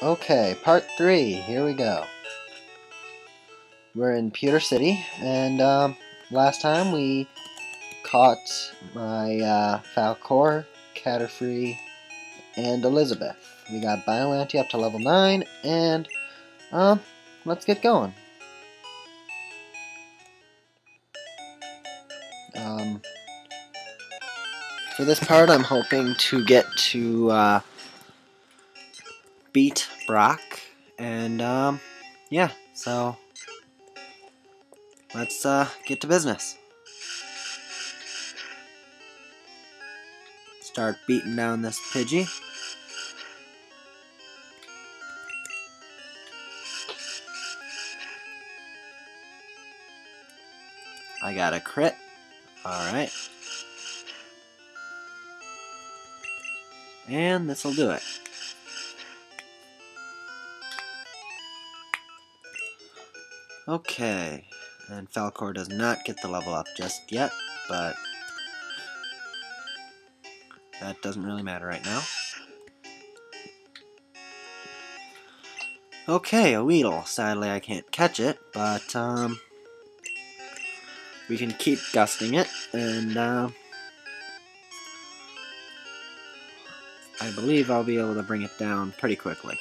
Okay, part 3. Here we go. We're in Pewter City, and last time we caught my Falcor, Catterfree, and Elizabeth. We got Biollante up to level 9, and let's get going. For this part, I'm hoping to get to beat Brock, and yeah, so let's get to business. Start beating down this Pidgey. I got a crit. Alright. And this'll do it. Okay. And Falcor does not get the level up just yet, but that doesn't really matter right now. Okay, a Weedle. Sadly, I can't catch it, but we can keep gusting it, and I believe I'll be able to bring it down pretty quickly.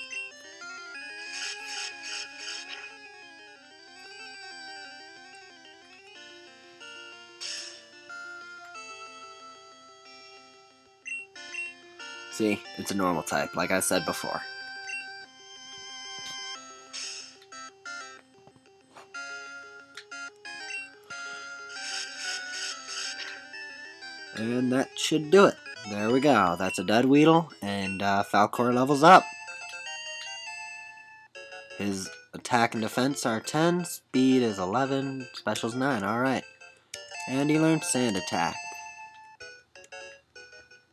See, it's a normal type, like I said before. And that should do it. There we go. That's a dead Weedle, and Falcor levels up. His attack and defense are 10, speed is 11, special's 9. Alright. And he learned Sand Attack.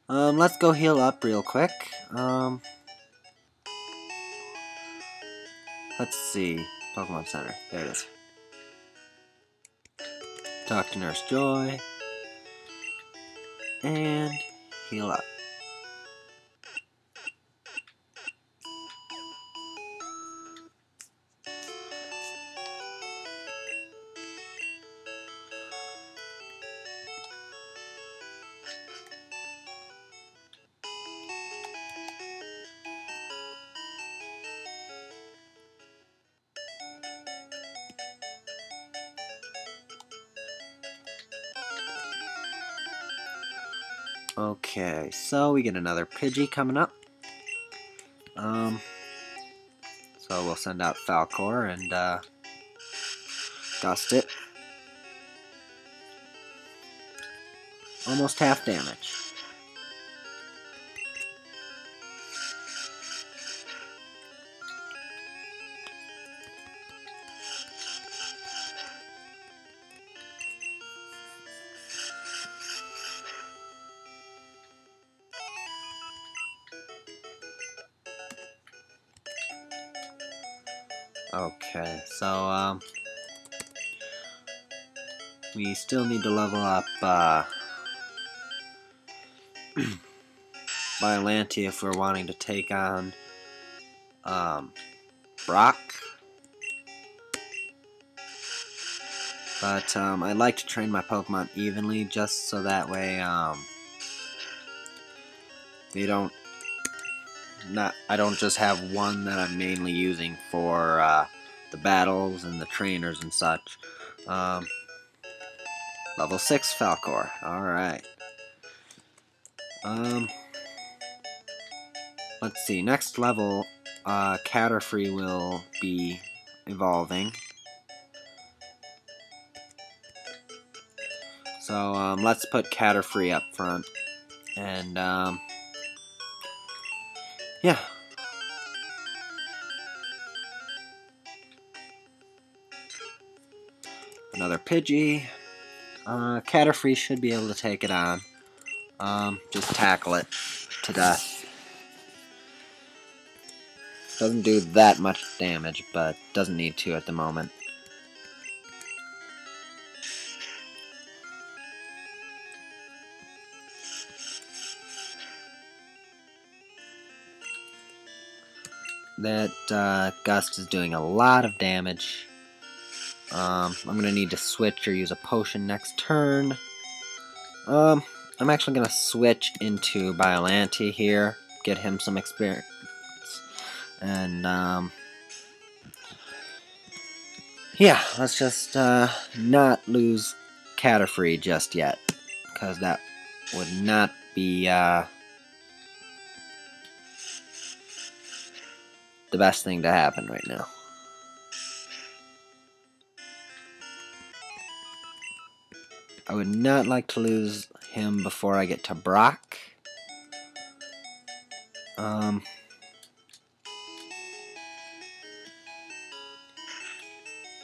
Let's go heal up real quick. Let's see. Pokemon Center. There it is. Talk to Nurse Joy. And heal up. Okay, so we get another Pidgey coming up. So we'll send out Falcor and gust it. Almost half damage. Okay, so we still need to level up Biollante if we're wanting to take on Brock. But I like to train my Pokemon evenly just so that way they don't I don't just have one that I'm mainly using for the battles and the trainers and such. Level 6 Falcor. Alright. Let's see. Next level, Catterfree will be evolving. So let's put Catterfree up front. And yeah. Another Pidgey. Catterfree should be able to take it on. Just tackle it to death. Doesn't do that much damage, but doesn't need to at the moment. that Gust is doing a lot of damage. I'm going to need to switch or use a potion next turn. I'm actually going to switch into Biollante here, get him some experience, and yeah, let's just not lose Caterfree just yet, because that would not be the best thing to happen right now. I would not like to lose him before I get to Brock.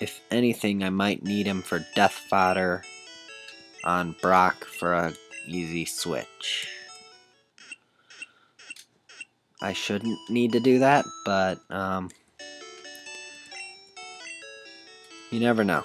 If anything, I might need him for death fodder on Brock for a easy switch. I shouldn't need to do that, but you never know.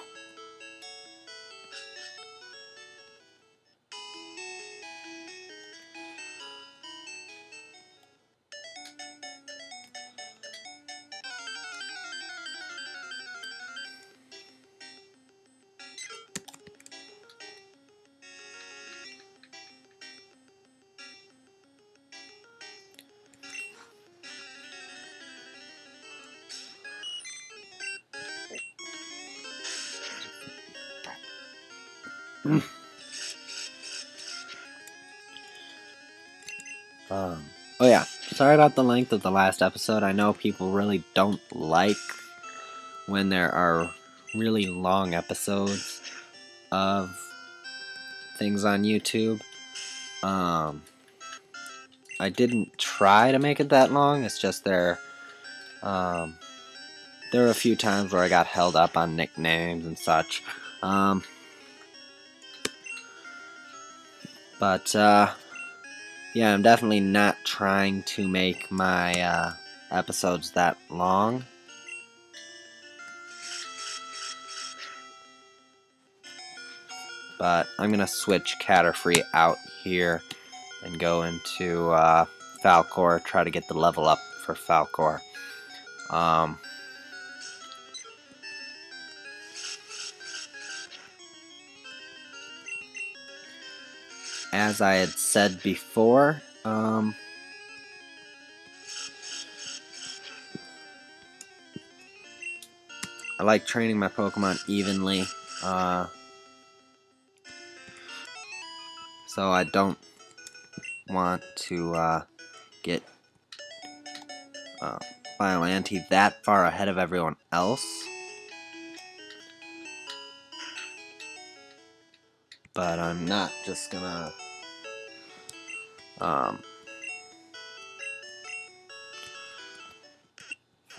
Oh yeah, sorry about the length of the last episode. I know people really don't like when there are really long episodes of things on YouTube. I didn't try to make it that long, it's just there were a few times where I got held up on nicknames and such. But yeah, I'm definitely not trying to make my episodes that long. But I'm going to switch Caterfree out here and go into Falcor, try to get the level up for Falcor. As I had said before, I like training my Pokemon evenly, so I don't want to get Biollante that far ahead of everyone else. But I'm not just gonna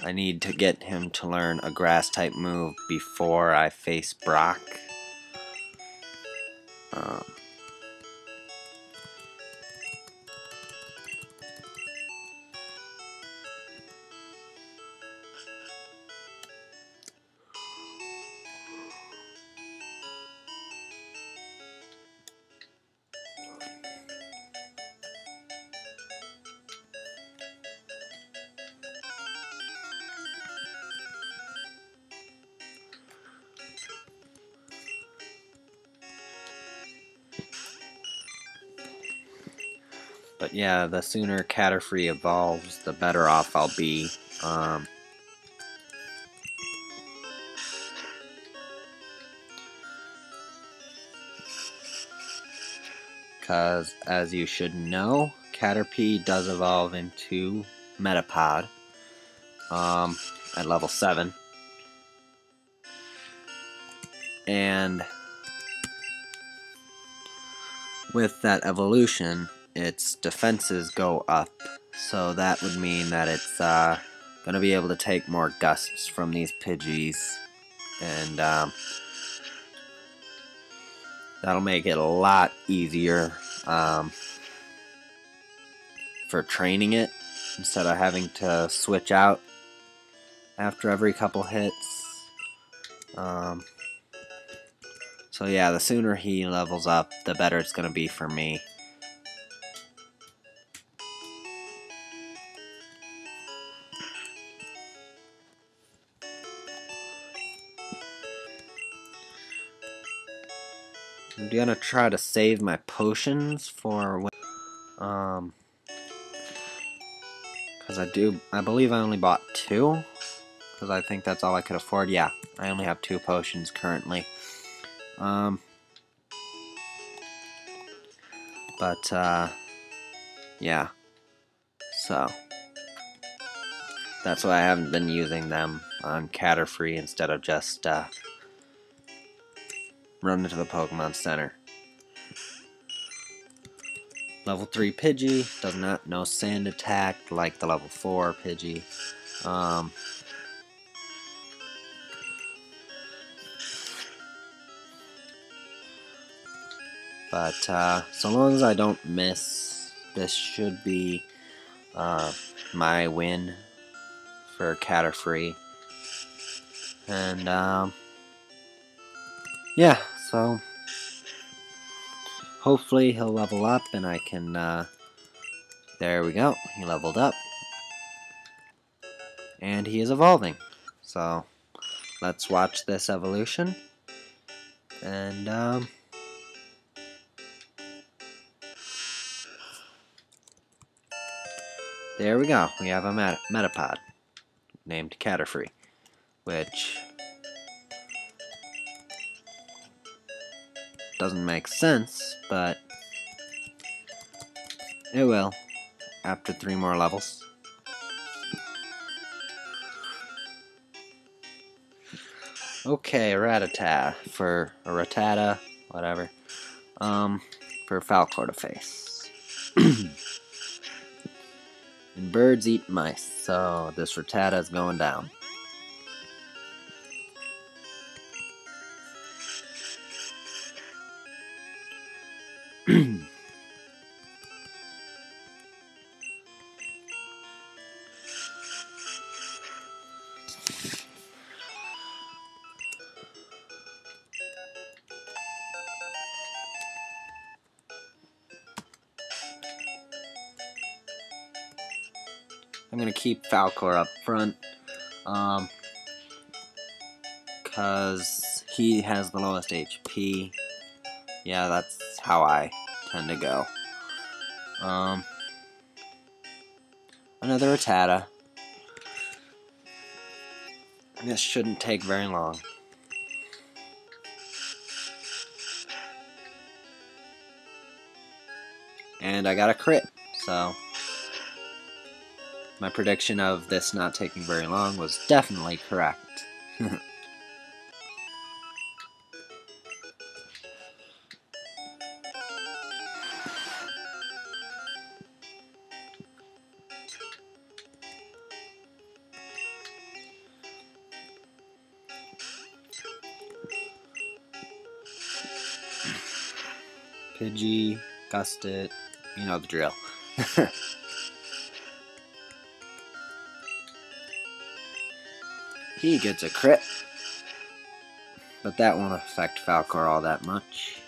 I need to get him to learn a grass type move before I face Brock. But yeah, the sooner Caterfree evolves, the better off I'll be. Because, as you should know, Caterpie does evolve into Metapod at level 7. And with that evolution, its defenses go up, so that would mean that it's going to be able to take more gusts from these Pidgeys, and that'll make it a lot easier for training it, instead of having to switch out after every couple hits. So yeah, the sooner he levels up, the better it's going to be for me. I'm gonna try to save my potions for when, because I believe I only bought 2, because I think that's all I could afford. Yeah, I only have 2 potions currently. But, yeah, so that's why I haven't been using them on Caterfree instead of just, running to the Pokemon Center. Level 3 Pidgey does not know Sand Attack like the level 4 Pidgey. But so long as I don't miss, this should be my win for Caterfree. And yeah, so hopefully he'll level up and I can, there we go, he leveled up. And he is evolving. So let's watch this evolution. And there we go. We have a Metapod named Caterfree, which doesn't make sense, but it will after 3 more levels. Okay, Rattata, whatever, for Falcor to face. And birds eat mice, so this Rattata is going down. I'm gonna keep Falcor up front, because he has the lowest HP. Yeah, that's how I tend to go. Another Rattata. This shouldn't take very long. And I got a crit, so my prediction of this not taking very long was definitely correct. Pidgey, Gustit, you know the drill. He gets a crit, but that won't affect Falcor all that much.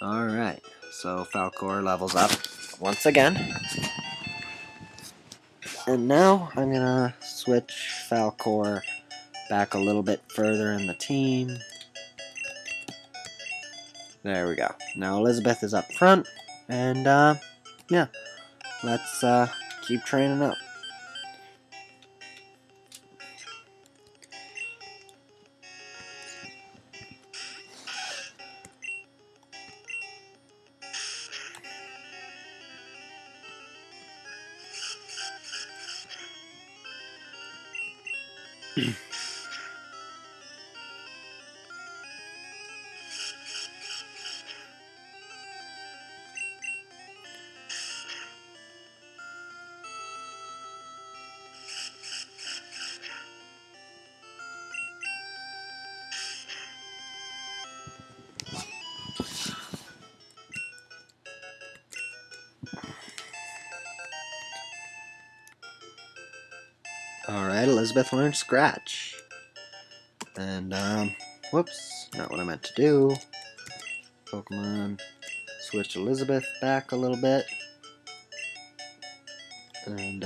Alright, so Falcor levels up once again. And now I'm gonna switch Falcor back a little bit further in the team. There we go. Now Elizabeth is up front, and yeah, let's keep training up. Alright, Elizabeth learned Scratch. And, whoops, not what I meant to do. Pokemon, switch Elizabeth back a little bit. And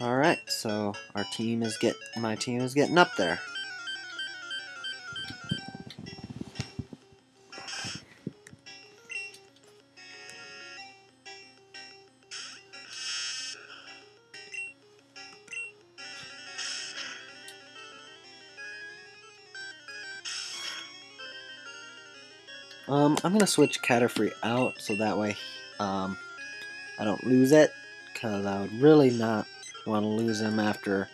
alright, so my team is getting up there. I'm gonna switch Caterfree out so that way I don't lose it, because I would really not want to lose him after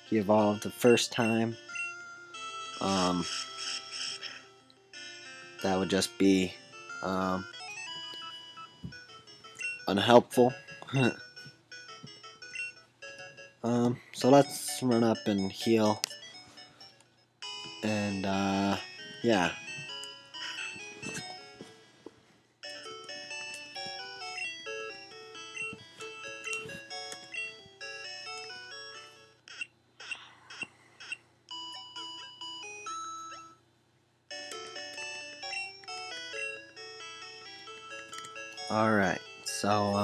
he evolved the first time. That would just be unhelpful. So let's run up and heal. And yeah. Alright, so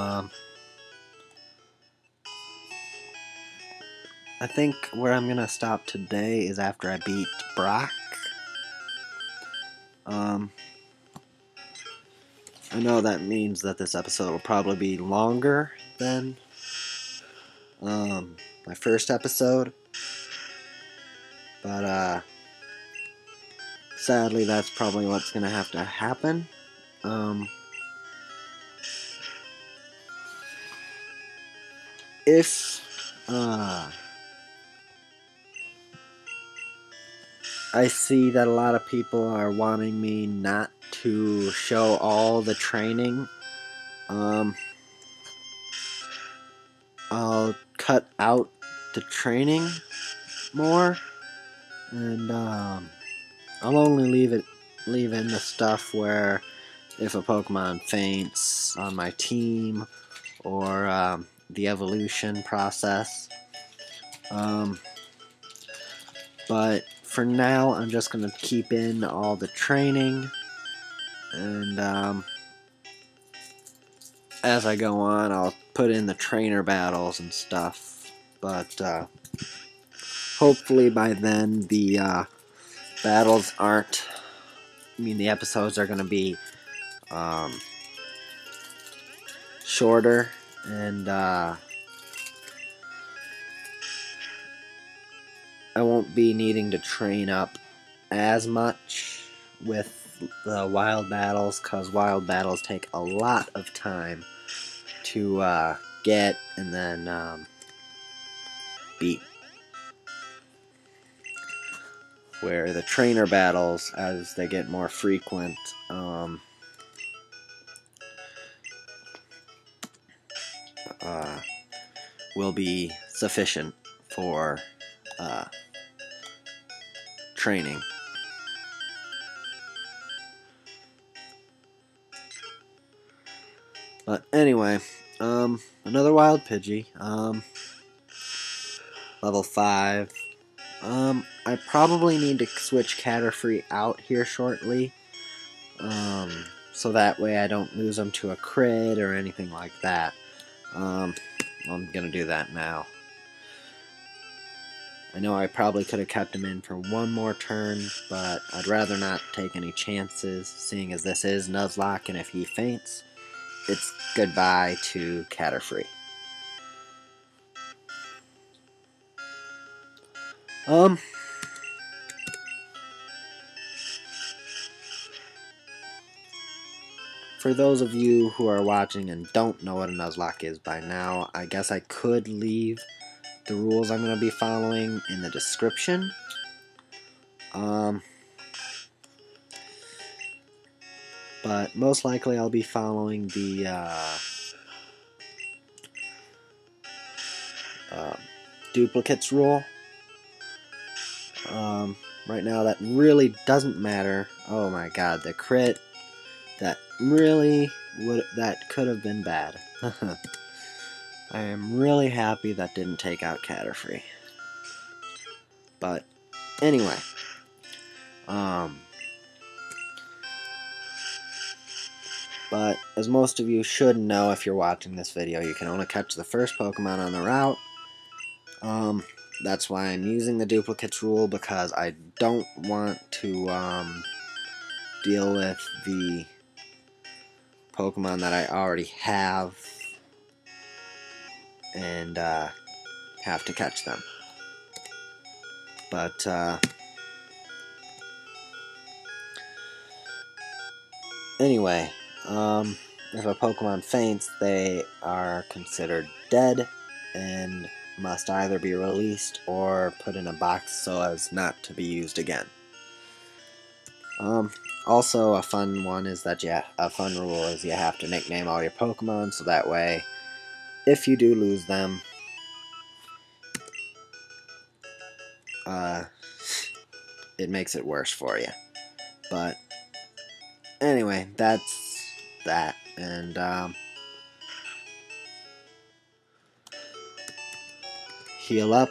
I think where I'm gonna stop today is after I beat Brock. I know that means that this episode will probably be longer than my first episode, but sadly that's probably what's gonna have to happen. If I see that a lot of people are wanting me not to show all the training, I'll cut out the training more, and I'll only leave in the stuff where if a Pokemon faints on my team, or the evolution process. But for now, I'm just going to keep in all the training, and as I go on, I'll put in the trainer battles and stuff. But hopefully by then, the battles aren't... the episodes are going to be shorter, and I won't be needing to train up as much with the wild battles, because wild battles take a lot of time to get and then beat. Where the trainer battles, as they get more frequent, will be sufficient for training. But anyway, another wild Pidgey, level 5. I probably need to switch Caterfree out here shortly, so that way I don't lose him to a crit or anything like that. I'm gonna do that now. I know I probably could have kept him in for one more turn, but I'd rather not take any chances, seeing as this is Nuzlocke, and if he faints, it's goodbye to Caterfree. For those of you who are watching and don't know what a Nuzlocke is by now, I guess I could leave the rules I'm going to be following in the description. But most likely I'll be following the duplicates rule. Right now that really doesn't matter. Oh my god, the crit, that could have been bad. I am really happy that didn't take out Caterfree. But anyway, But as most of you should know if you're watching this video, you can only catch the first Pokemon on the route. That's why I'm using the duplicates rule, because I don't want to deal with the Pokemon that I already have and have to catch them. But anyway, if a Pokemon faints, they are considered dead and must either be released or put in a box so as not to be used again. Also, a fun one is that a fun rule is you have to nickname all your Pokemon, so that way, if you do lose them, it makes it worse for you. But anyway, that's that, and heal up.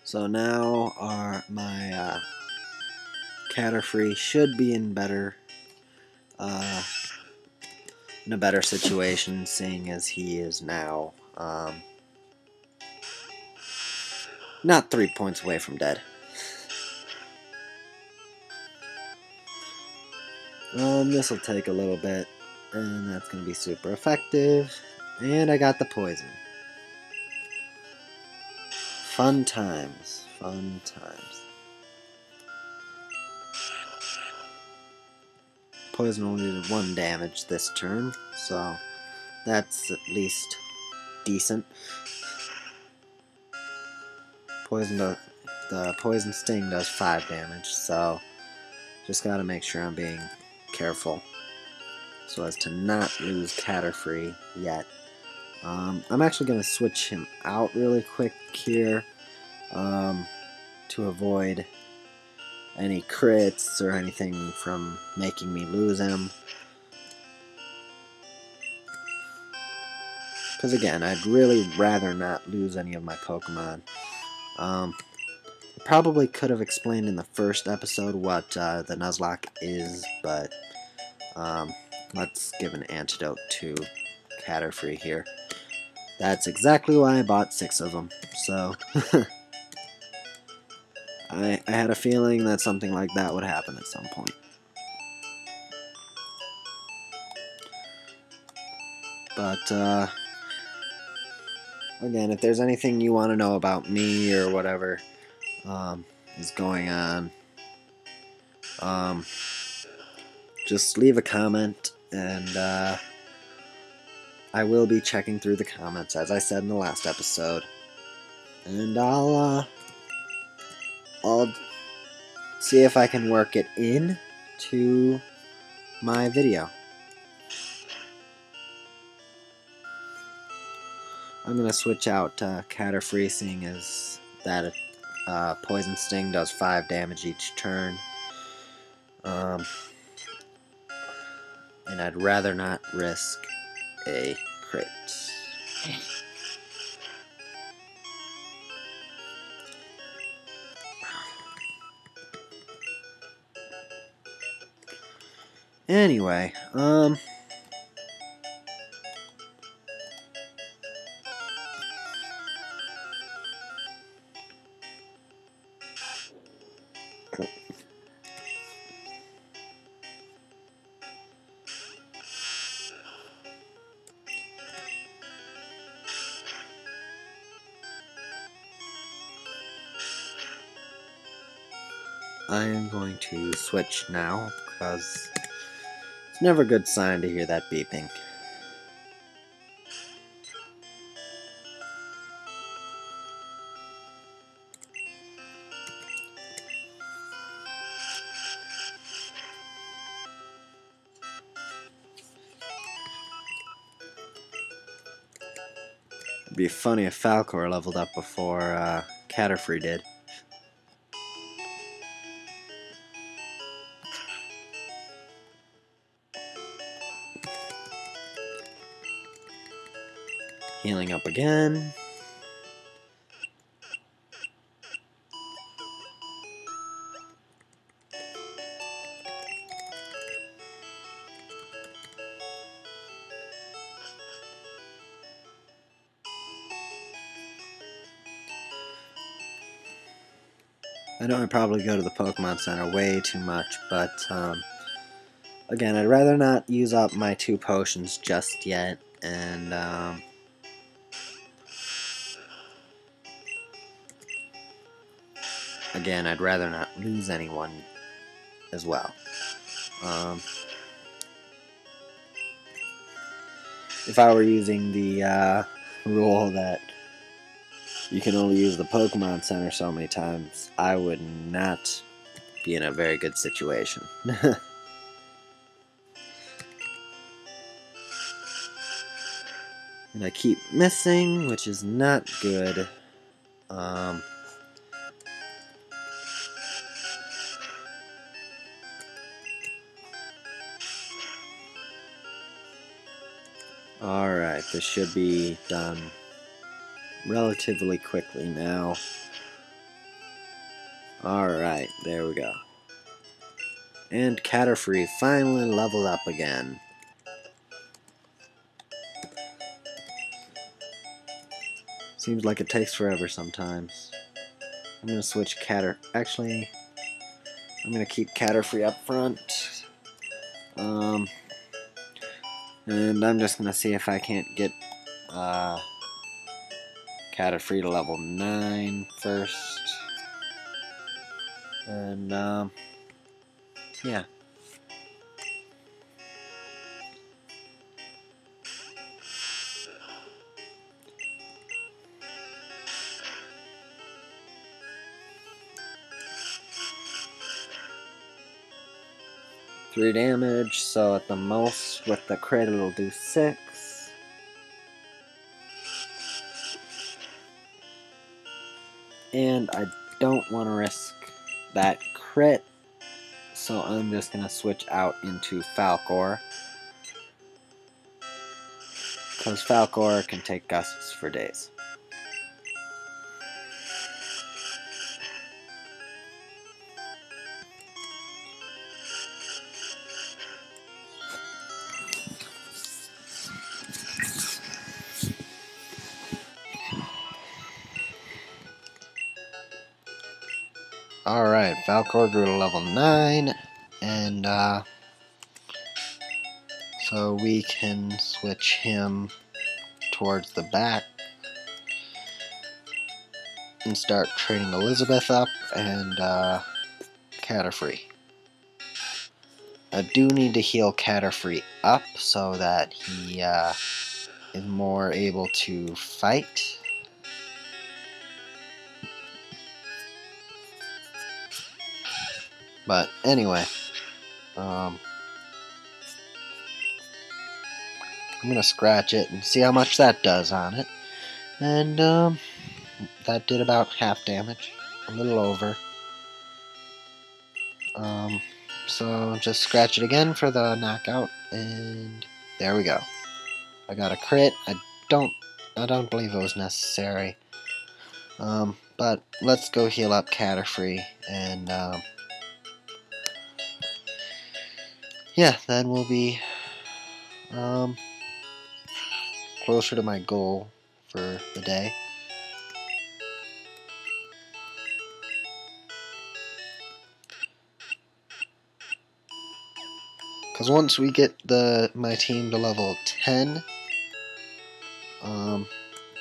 So now my Caterfree should be in a better situation, seeing as he is now not 3 points away from dead. This will take a little bit, and that's going to be super effective. And I got the poison. Fun times. Fun times. Poison only did 1 damage this turn, so that's at least decent. The poison sting does 5 damage, so just gotta make sure I'm being careful so as to not lose Caterfree yet. I'm actually going to switch him out really quick here to avoid any crits or anything from making me lose him. Because again, I'd really rather not lose any of my Pokemon. I probably could have explained in the first episode what the Nuzlocke is, but let's give an antidote to Caterfree here. That's exactly why I bought 6 of them, so I had a feeling that something like that would happen at some point. But again, if there's anything you want to know about me or whatever is going on, just leave a comment, and I will be checking through the comments, as I said in the last episode, and I'll see if I can work it in to my video. I'm going to switch out Caterfree, seeing as that Poison Sting does 5 damage each turn. And I'd rather not risk a crit. Anyway, I am going to switch now, because it's never a good sign to hear that beeping. It'd be funny if Falcor leveled up before Caterfree did. Healing up again. I know I probably go to the Pokemon Center way too much, but again, I'd rather not use up my 2 potions just yet, and again, I'd rather not lose anyone as well. If I were using the rule that you can only use the Pokemon Center so many times, I would not be in a very good situation. And I keep missing, which is not good. Alright, this should be done relatively quickly now. Alright, there we go. And Caterfree finally leveled up again. Seems like it takes forever sometimes. I'm gonna switch Actually, I'm gonna keep Caterfree up front. And I'm just gonna see if I can't get Caterfree to level 9 first. And yeah. Three damage, so at the most with the crit it'll do 6. And I don't want to risk that crit, so I'm just going to switch out into Falcor. Because Falcor can take gusts for days. Alright, Falcor grew to level 9, and so we can switch him towards the back and start trading Elizabeth up and Caterfree. I do need to heal Caterfree up so that he is more able to fight. But anyway, I'm going to scratch it and see how much that does on it. And that did about half damage, a little over. So just scratch it again for the knockout, and there we go. I got a crit. I don't believe it was necessary. But let's go heal up Caterfree, and yeah, then we'll be closer to my goal for the day. Because once we get my team to level 10,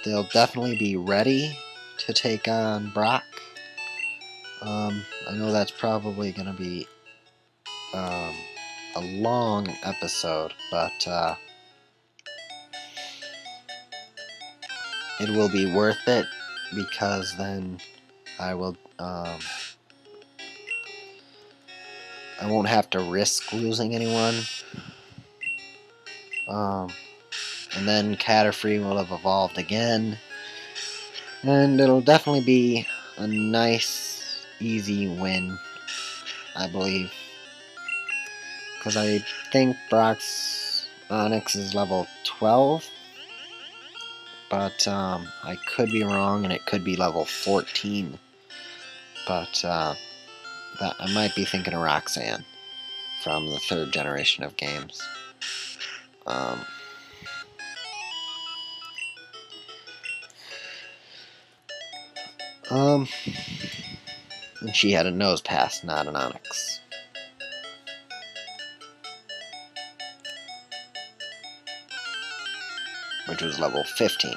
they'll definitely be ready to take on Brock. I know that's probably going to be a long episode, but it will be worth it, because then I will I won't have to risk losing anyone. And then Caterfree will have evolved again, and it'll definitely be a nice, easy win, I believe. Because I think Brock's Onyx is level 12, but I could be wrong, and it could be level 14. But that I might be thinking of Roxanne from the 3rd generation of games. And she had a nose pass, not an onyx. Which was level 15.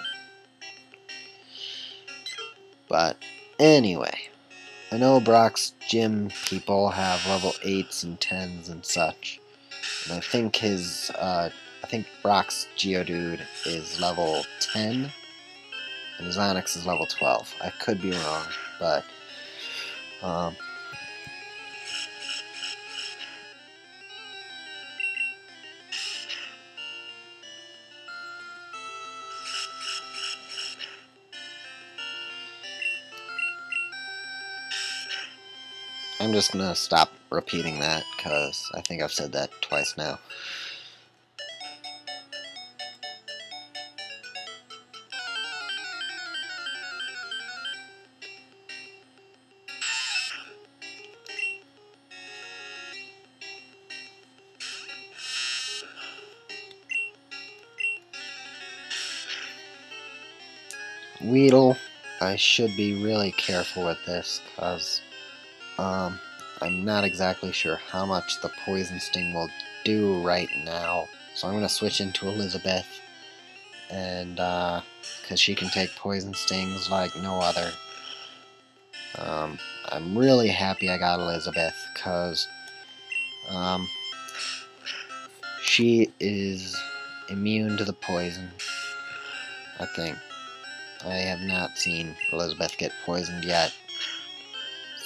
But anyway, I know Brock's gym people have level 8s and 10s and such. And I think Brock's Geodude is level 10, and his Onyx is level 12. I could be wrong, but I'm just gonna stop repeating that because I think I've said that twice now. Weedle, I should be really careful with this because I'm not exactly sure how much the Poison Sting will do right now. So I'm going to switch into Elizabeth, and because she can take Poison Stings like no other. I'm really happy I got Elizabeth because she is immune to the poison, I think. I have not seen Elizabeth get poisoned yet,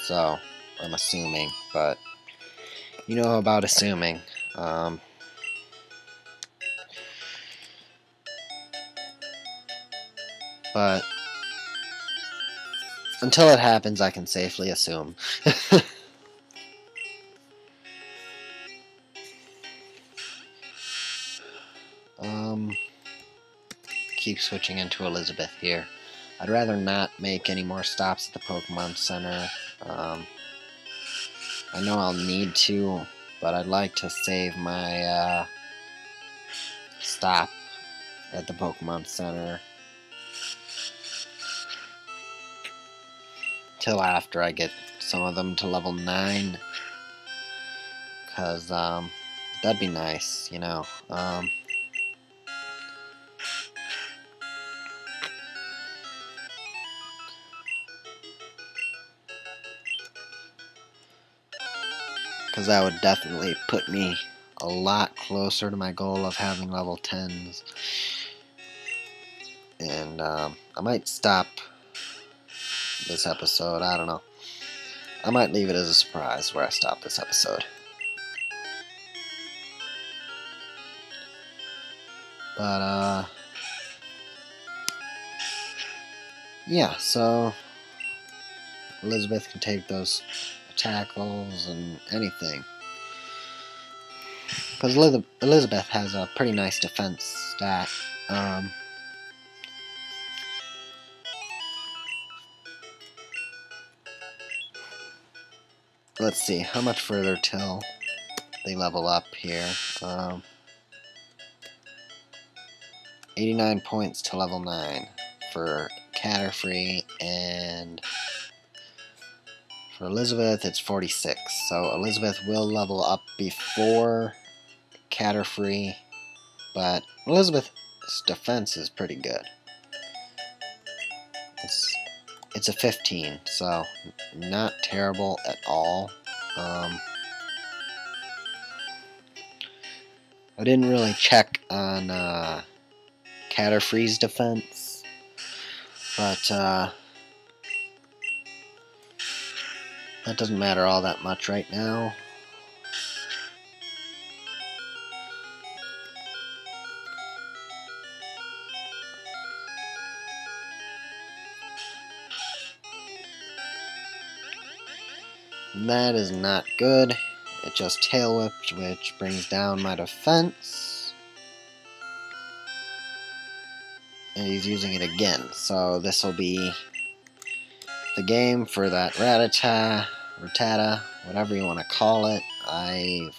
so I'm assuming, but you know about assuming. But until it happens, I can safely assume. Keep switching into Elizabeth here. I'd rather not make any more stops at the Pokemon Center. I know I'll need to, but I'd like to save my stop at the Pokemon Center till after I get some of them to level 9, because that'd be nice, you know. Because that would definitely put me a lot closer to my goal of having level 10s. And I might stop this episode. I don't know. I might leave it as a surprise where I stop this episode. But yeah, so Elizabeth can take those tackles and anything. Because Elizabeth has a pretty nice defense stat. Let's see, how much further till they level up here? 89 points to level 9 for Caterfree, and for Elizabeth it's 46. So Elizabeth will level up before Caterfree, but Elizabeth's defense is pretty good. It's a 15, so not terrible at all. I didn't really check on Caterfree's defense, but that doesn't matter all that much right now. That is not good. It just tail whipped, which brings down my defense. and he's using it again. So this will be the game for that Rattata, whatever you want to call it. I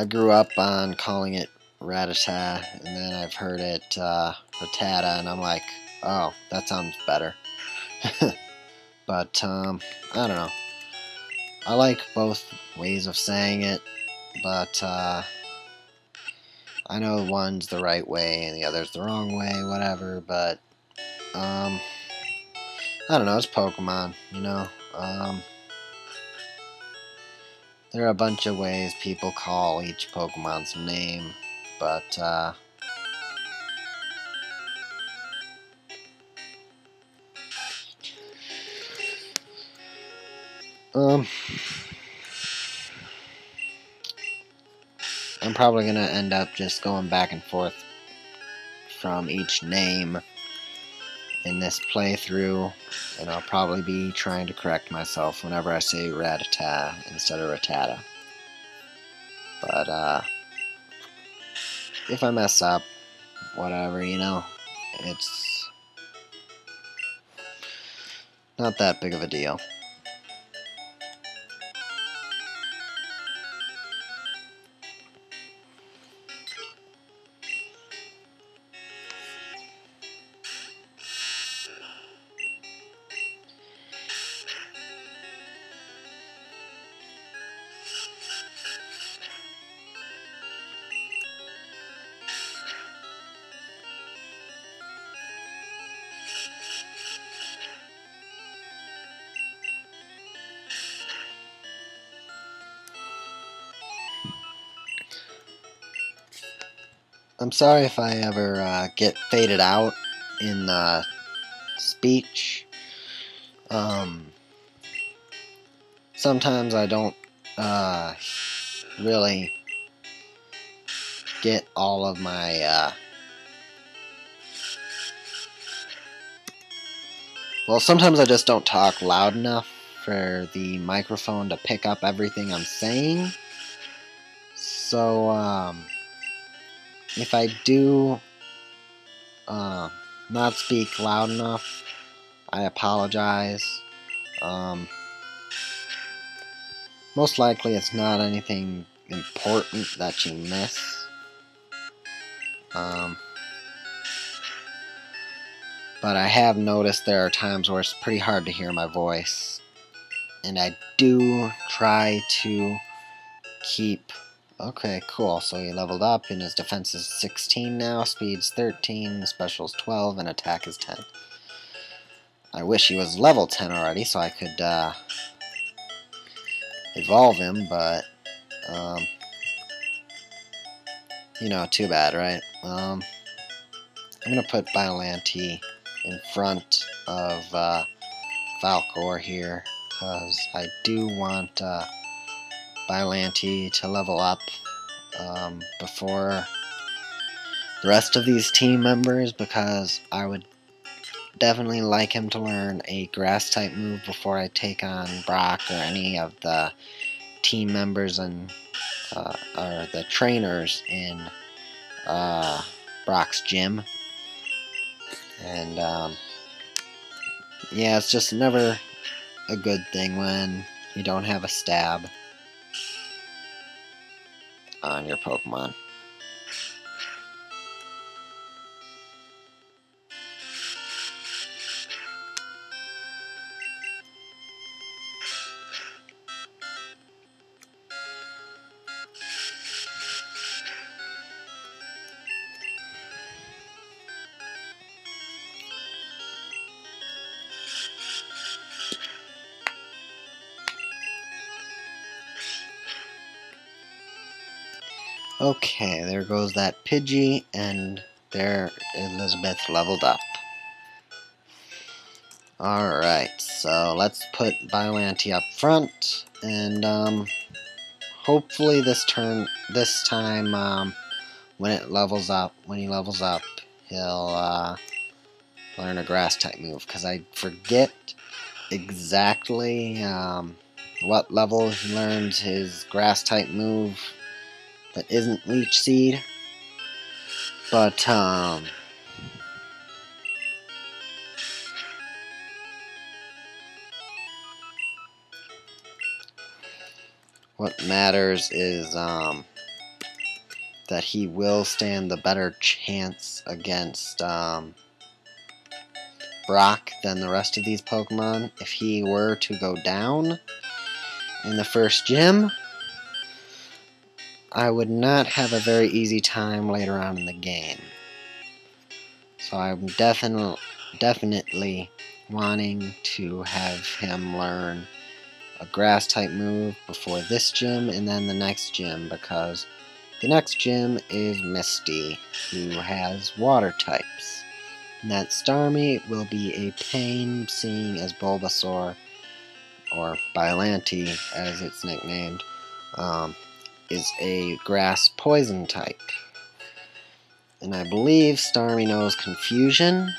grew up on calling it Rattata, and then I've heard it Rattata, and I'm like, oh, that sounds better. But I don't know. I like both ways of saying it, but I know one's the right way and the other's the wrong way, whatever, but I don't know, it's Pokemon, you know. There are a bunch of ways people call each Pokemon's name, but I'm probably gonna end up just going back and forth from each name in this playthrough, and I'll probably be trying to correct myself whenever I say Rattata instead of Rattata. But if I mess up, whatever, you know, it's not that big of a deal. I'm sorry if I ever get faded out in the speech. Sometimes I don't really get all of my well, sometimes I just don't talk loud enough for the microphone to pick up everything I'm saying. So if I do not speak loud enough, I apologize. Most likely it's not anything important that you miss. But I have noticed there are times where it's pretty hard to hear my voice. And I do try to keep... Okay, cool. So he leveled up, and his defense is 16 now, speed's 13, special's 12, and attack is 10. I wish he was level 10 already so I could evolve him, but you know, too bad, right? I'm gonna put Biollante in front of Falcor here, because I do want Biollante to level up before the rest of these team members, because I would definitely like him to learn a grass type move before I take on Brock or any of the team members and or the trainers in Brock's gym. And yeah, it's just never a good thing when you don't have a stab on your Pokemon. Okay, there goes that Pidgey, and there Elizabeth leveled up. Alright, so let's put Biollante up front, and hopefully this time, when he levels up, he'll learn a grass type move, because I forget exactly what level he learns his grass type move that isn't Leech Seed, but What matters is that he will stand the better chance against Brock than the rest of these Pokemon. If he were to go down in the first gym, I would not have a very easy time later on in the game. So I'm definitely wanting to have him learn a grass type move before this gym and then the next gym, because the next gym is Misty, who has water types. And that Starmie will be a pain, seeing as Bulbasaur, or Biollante as it's nicknamed, is a grass poison type. And I believe Starmie knows Confusion,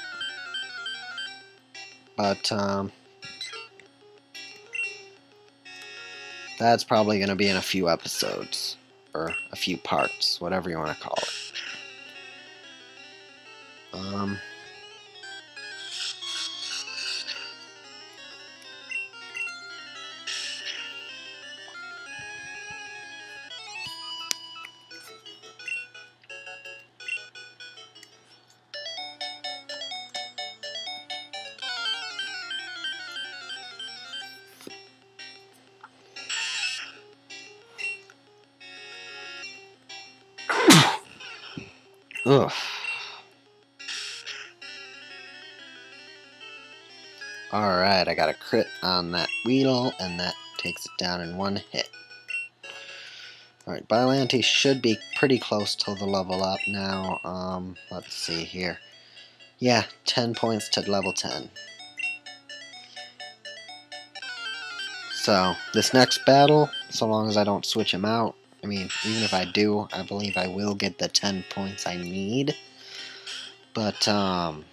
but that's probably going to be in a few episodes, or a few parts, whatever you want to call it. Ugh. Alright, I got a crit on that Weedle, and that takes it down in one hit. Alright, Biollante should be pretty close to the level up now. Let's see here. Yeah, 10 points to level 10. So, this next battle, so long as I don't switch him out, I mean, even if I do, I believe I will get the 10 points I need. But, so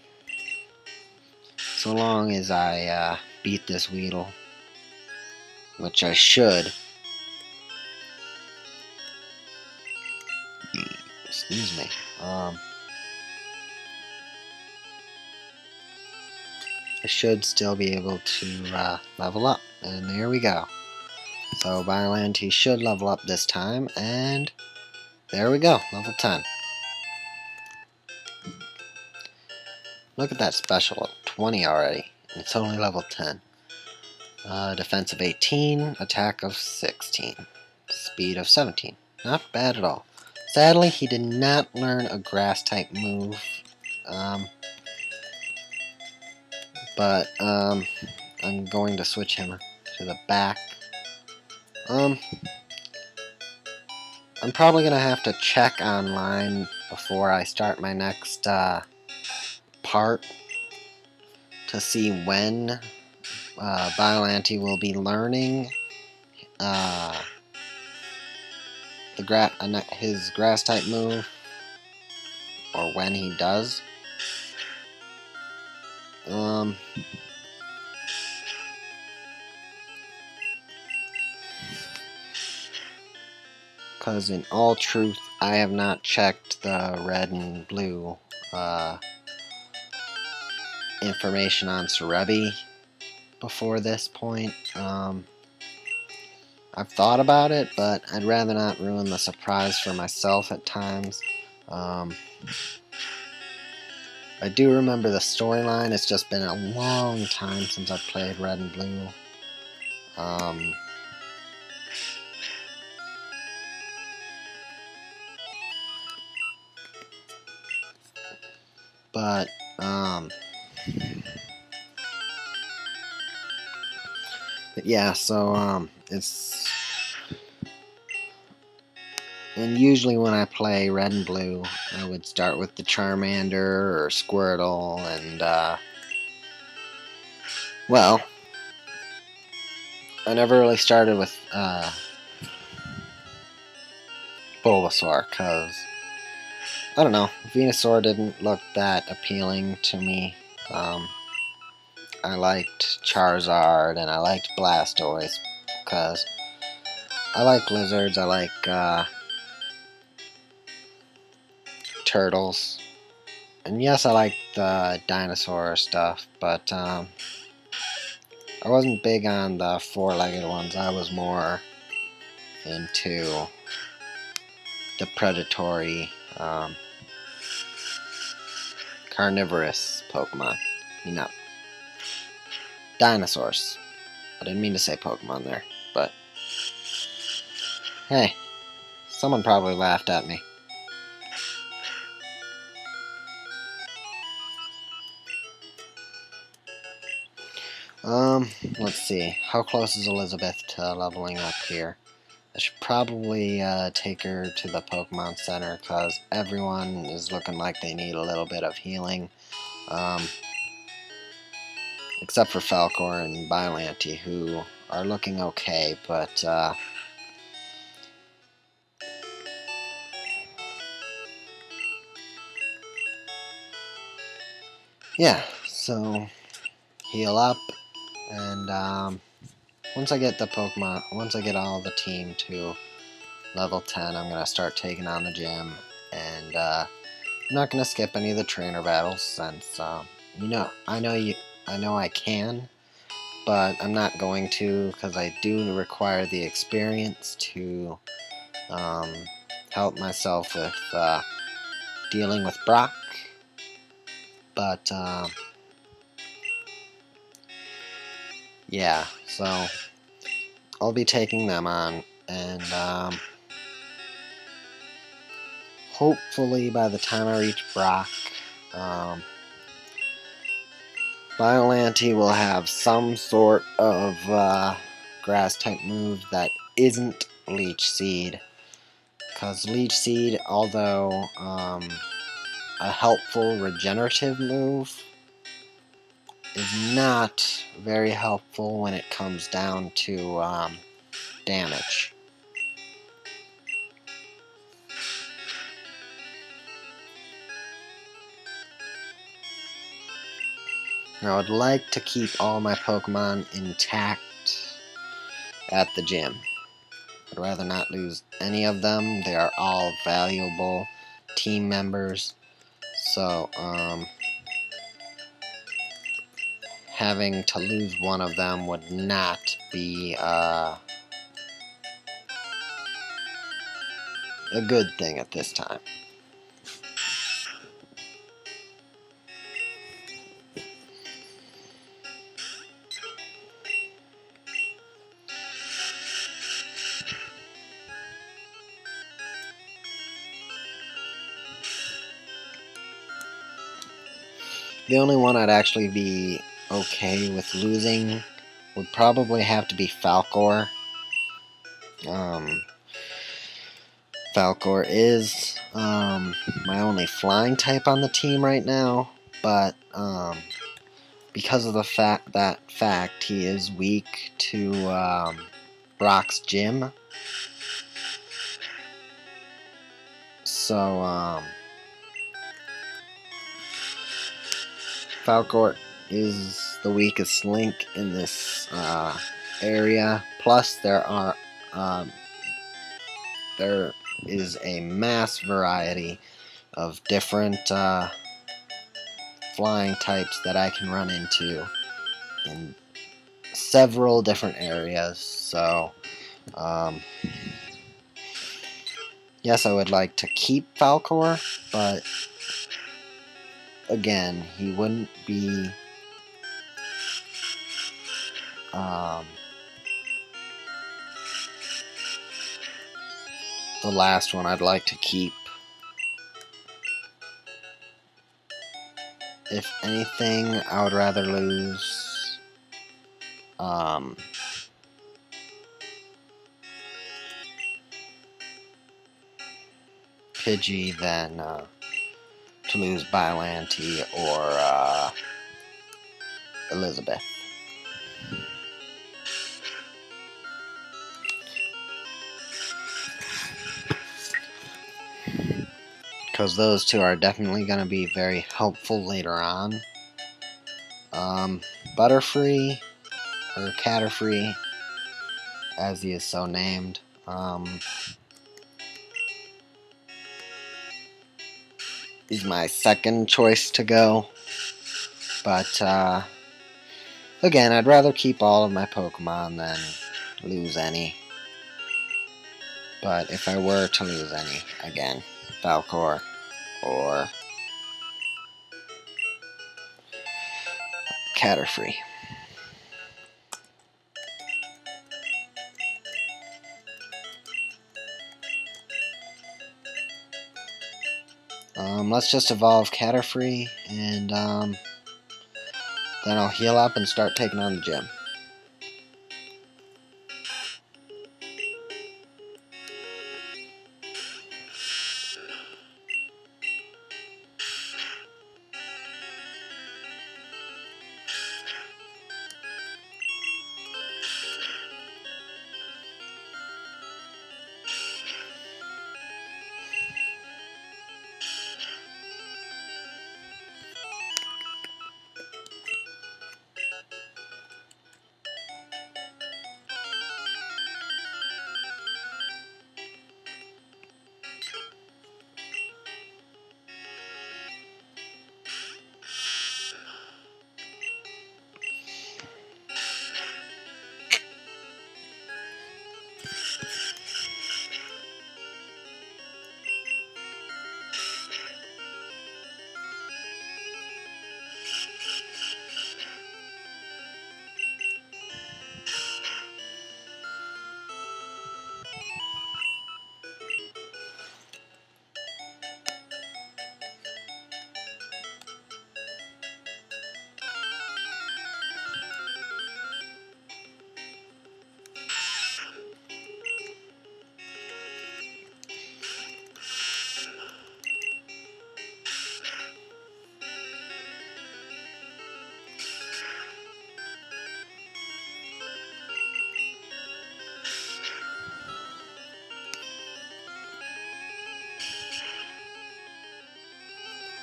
long as I beat this Weedle, which I should. Excuse me. I should still be able to level up. And there we go. So Biollante should level up this time, and there we go, level 10. Look at that special, 20 already. It's only level 10. Defense of 18, attack of 16, speed of 17. Not bad at all. Sadly, he did not learn a grass type move. But I'm going to switch him to the back. I'm probably going to have to check online before I start my next part to see when Biollante will be learning his grass type move, or when he does. Because in all truth, I have not checked the red and blue information on Cerebi before this point. I've thought about it, but I'd rather not ruin the surprise for myself at times. I do remember the storyline. It's just been a long time since I've played Red and Blue. But yeah, so it's, and usually when I play Red and Blue, I would start with the Charmander or Squirtle, and well, I never really started with Bulbasaur, because I don't know, Venusaur didn't look that appealing to me. I liked Charizard and I liked Blastoise because I like lizards, I like turtles, and yes, I like the dinosaur stuff, but I wasn't big on the four-legged ones. I was more into the predatory carnivorous Pokemon. No, dinosaurs. I didn't mean to say Pokemon there, but hey, someone probably laughed at me. Let's see. How close is Elizabeth to leveling up here? I should probably take her to the Pokemon Center because everyone is looking like they need a little bit of healing. Except for Falcor and Biollante, who are looking okay, but yeah, so heal up, and once I get all the team to level 10, I'm gonna start taking on the gym, and I'm not gonna skip any of the trainer battles since I know I can, but I'm not going to because I do require the experience to help myself with dealing with Brock. But yeah, so I'll be taking them on, and hopefully by the time I reach Brock, Biollante will have some sort of grass-type move that isn't Leech Seed. Because Leech Seed, although a helpful regenerative move, is not very helpful when it comes down to damage. Now, I would like to keep all my Pokemon intact at the gym. I'd rather not lose any of them. They are all valuable team members. So, having to lose one of them would not be a good thing at this time. The only one I'd actually be okay with losing would probably have to be Falcor. Falcor is my only flying type on the team right now, but because of the fact he is weak to Brock's gym, so Falcor is the weakest link in this area. Plus, there is a mass variety of different flying types that I can run into in several different areas. So, yes, I would like to keep Falcor, but again, he wouldn't be the last one I'd like to keep. If anything, I would rather lose Pidgey than to lose Biollante or Elizabeth. Because those two are definitely going to be very helpful later on. Butterfree, or Caterfree, as he is so named, is my second choice to go. But, again, I'd rather keep all of my Pokemon than lose any. But if I were to lose any, again, Falcor or Caterfree. Let's just evolve Caterfree, and then I'll heal up and start taking on the gym.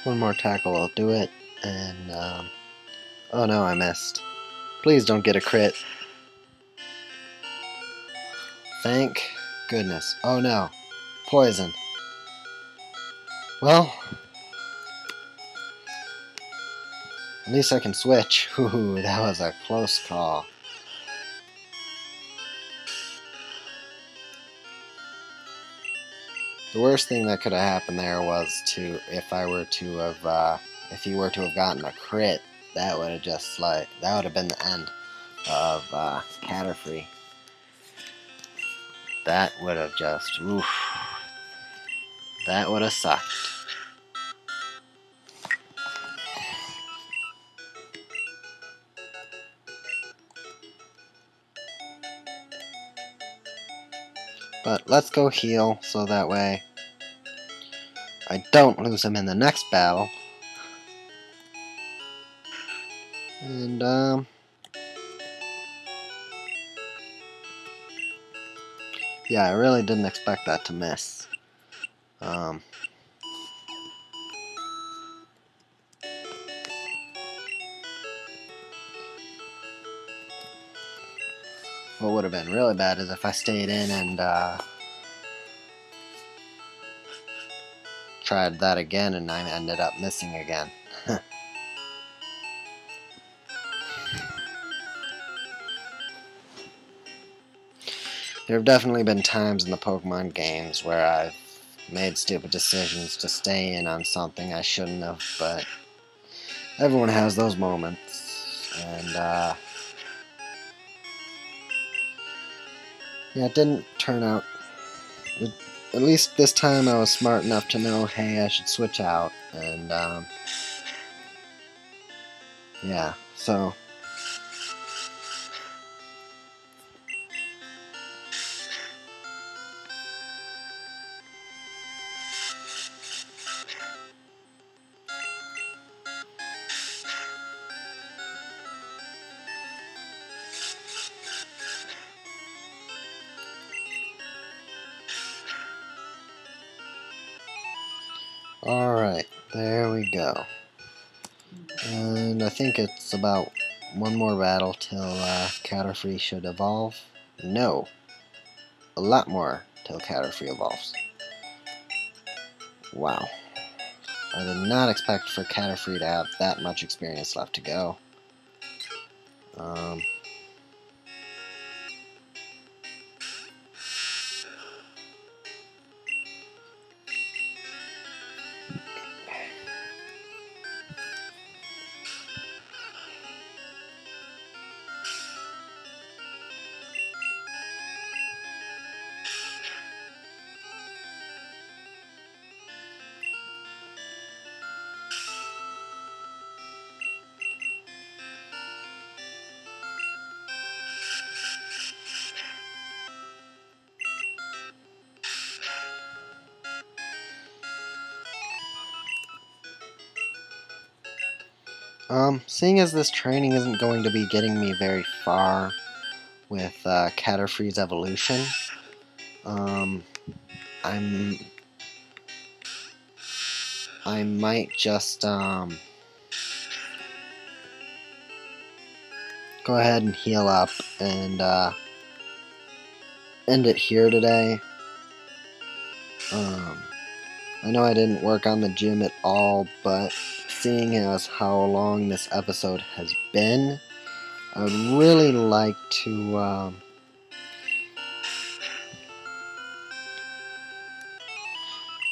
One more tackle will do it, and, oh no, I missed. Please don't get a crit. Thank goodness. Oh no. Poison. Well, at least I can switch. Ooh, that was a close call. The worst thing that could have happened there was if he were to have gotten a crit, that would have that would have been the end of Caterfree. That would have just, oof, that would have sucked. But let's go heal, so that way I don't lose him in the next battle. And, yeah, I really didn't expect that to miss. What would have been really bad is if I stayed in and tried that again and I ended up missing again. There have definitely been times in the Pokemon games where I've made stupid decisions to stay in on something I shouldn't have, but everyone has those moments. And, yeah, it didn't turn out. At least this time I was smart enough to know, hey, I should switch out. And, yeah, so. Alright, there we go. And I think it's about one more battle till Caterfree should evolve. No, a lot more till Caterfree evolves. Wow. I did not expect for Caterfree to have that much experience left to go. Seeing as this training isn't going to be getting me very far with Caterfree's evolution, I might just go ahead and heal up and end it here today. I know I didn't work on the gym at all, but seeing as how long this episode has been, I would really like to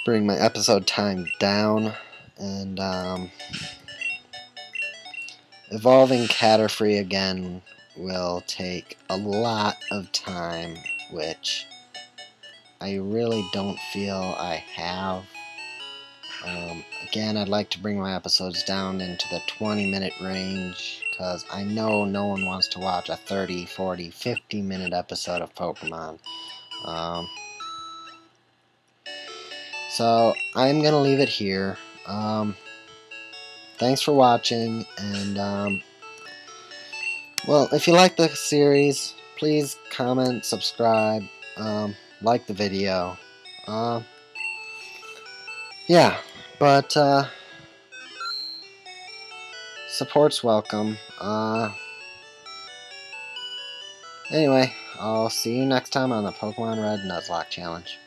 bring my episode time down, and evolving Caterfree again will take a lot of time, which I really don't feel I have. Again, I'd like to bring my episodes down into the 20-minute range, because I know no one wants to watch a 30, 40, 50-minute episode of Pokemon. So, I'm going to leave it here. Thanks for watching, and, well, if you like the series, please comment, subscribe, like the video. Yeah, but, support's welcome. Anyway, I'll see you next time on the Pokemon Red Nuzlocke Challenge.